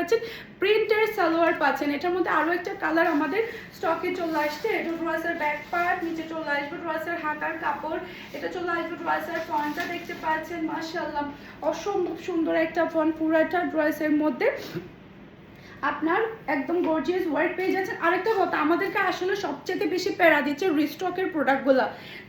পাচ্ছেন প্রিন্টের সালোয়ার পাচ্ছেন। এটার মধ্যে আরও একটা কালার আমাদের স্টকে চলে আসছে। এটা ড্রেসের ব্যাক পার্ট, নিচে চলে আসবে ড্রেসের হাতার কাপড়, এটা চলে আসবে ড্রেসের ফ্রন্টটা দেখতে পাচ্ছেন মাশাআল্লাহ অসম্ভব সুন্দর একটা ফ্রন্ট, পুরাটা ড্রেসের মধ্যে আপনার একদম গর্জিয়াস ওয়ার্ক পেয়ে যাচ্ছেন। আরেকটা কথা, আমাদেরকে আসলে সবচেয়ে বেশি প্যারা দিচ্ছে রিস্টকের প্রোডাক্টগুলো,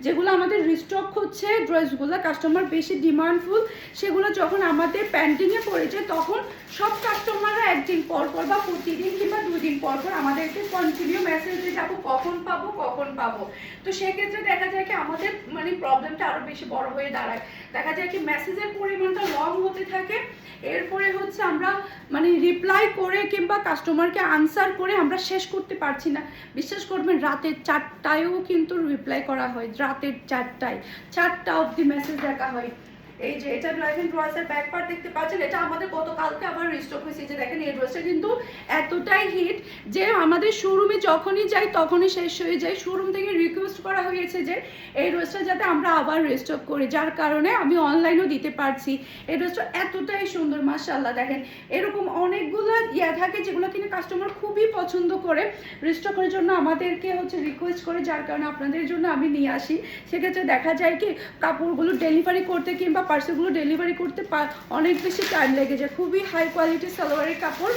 যেগুলো আমাদের রিস্টক হচ্ছে ড্রেসগুলো কাস্টমার বেশি ডিমান্ডফুল, সেগুলো যখন আমাদের প্যান্টিংয়ে পড়েছে তখন সব কাস্টমাররা একদিন পর পর বা প্রতিদিন কিংবা 2 দিন পর পর আমাদেরকে কন্টিনিউ মেসেজ দিয়ে যাবো কখন পাবো কখন পাবো। তো সেক্ষেত্রে দেখা যায় কি আমাদের মানে প্রবলেমটা আরও বেশি বড় হয়ে দাঁড়ায়। দেখা যায় কি মেসেজের পরিমাণটা লং হতে থাকে, এরপরে হচ্ছে আমরা মানে রিপ্লাই করে কিংবা কাস্টমারকে আনসার করে আমরা শেষ করতে পারছি না। বিশ্বাস করবেন রাতের 4টায়ও কিন্তু রিপ্লাই করা হয়, রাতের 4টা অবধি মেসেজ দেখা হয়। এই যে এটা ড্রাইভিং ড্রেসের ব্যাক পার্ট দেখতে পাচ্ছেন, এটা আমাদের গতকালকে আবার রিস্টক হয়েছে। যে দেখেন এই ড্রেসটা কিন্তু এতটাই হিট যে আমাদের শোরুমে যখনই যাই তখনই শেষ হয়ে যায়। শোরুম থেকে রিকোয়েস্ট করা হয়েছে যে এই ড্রেসটা যাতে আমরা আবার রিস্টক করি, যার কারণে আমি অনলাইনেও দিতে পারছি। এই ড্রেসটা এতটাই সুন্দর মাশাআল্লাহ। দেখেন এরকম অনেকগুলো থাকে যেগুলো কিনা কাস্টমার খুবই পছন্দ করে, রিস্টকের জন্য আমাদেরকে হচ্ছে রিকোয়েস্ট করে, যার কারণে আপনাদের জন্য আমি নিয়ে আসি। সেক্ষেত্রে দেখা যায় কি কাপড়গুলো ডেলিভারি করতে কিংবা পার্সেলগুলো ডেলিভারি করতে অনেক বেশি টাইম লেগে যায়। খুবই হাই কোয়ালিটির সালোয়ারের কাপড়।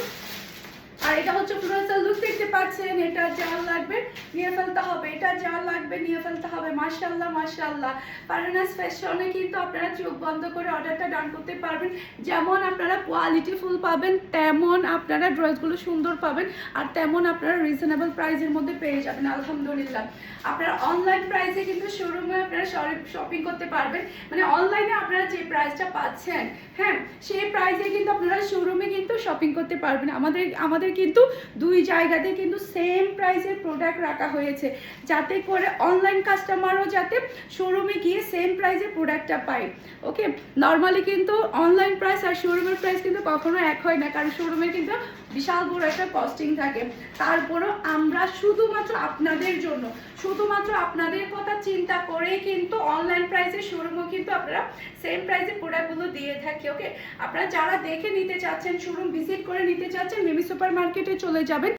আর এটা হচ্ছে ফ্লোরাল লুক দেখতে পাচ্ছেন, এটা যা লাগবে নিয়ে ফেলতে হবে, এটা যা লাগবে নিয়ে ফেলতে হবে। মাশাআল্লাহ মাশাআল্লাহ। ফারহানাস ফ্যাশনে কিন্তু আপনারা চোখ বন্ধ করে অর্ডারটা ডান করতে পারবেন। যেমন আপনারা কোয়ালিটি ফুল পাবেন, তেমন আপনারা ড্রেসগুলো সুন্দর পাবেন, আর তেমন আপনারা রিজনেবল প্রাইসের মধ্যে পেয়ে যাবেন আলহামদুলিল্লাহ। আপনারা অনলাইন প্রাইসে কিন্তু শোরুমে আপনারা শপিং করতে পারবেন, মানে অনলাইনে আপনারা যে প্রাইসটা পাচ্ছেন হ্যাঁ সেই প্রাইসে কিন্তু আপনারা শোরুমে কিন্তু শপিং করতে পারবেন। আমাদের কিন্তু 2 জায়গাতে কিন্তু সেম প্রাইসের প্রোডাক্ট রাখা হয়েছে, যাতে করে অনলাইন কাস্টমারও যাতে শোরুমে গিয়ে সেম প্রাইসের প্রোডাক্টটা পায়। ওকে, নর্মালি কিন্তু অনলাইন প্রাইস আর শোরুমের প্রাইস কিন্তু কখনো এক হয় না, কারণ শোরুমে কিন্তু বিশাল বড় একটা কস্টিং থাকে। তারপরও আমরা শুধুমাত্র আপনাদের জন্য, শুধুমাত্র আপনাদের কথা চিন্তা করে কিন্তু অনলাইন প্রাইসে শোরুমও কিন্তু আপনারা সেম প্রাইসে প্রোডাক্টগুলো দিয়ে থাকি। ওকে, আপনারা যারা দেখে নিতে চাচ্ছেন, শোরুম ভিজিট করে নিতে চাচ্ছেন, মিমি সুপার মার্কেটে চলে যাবেন।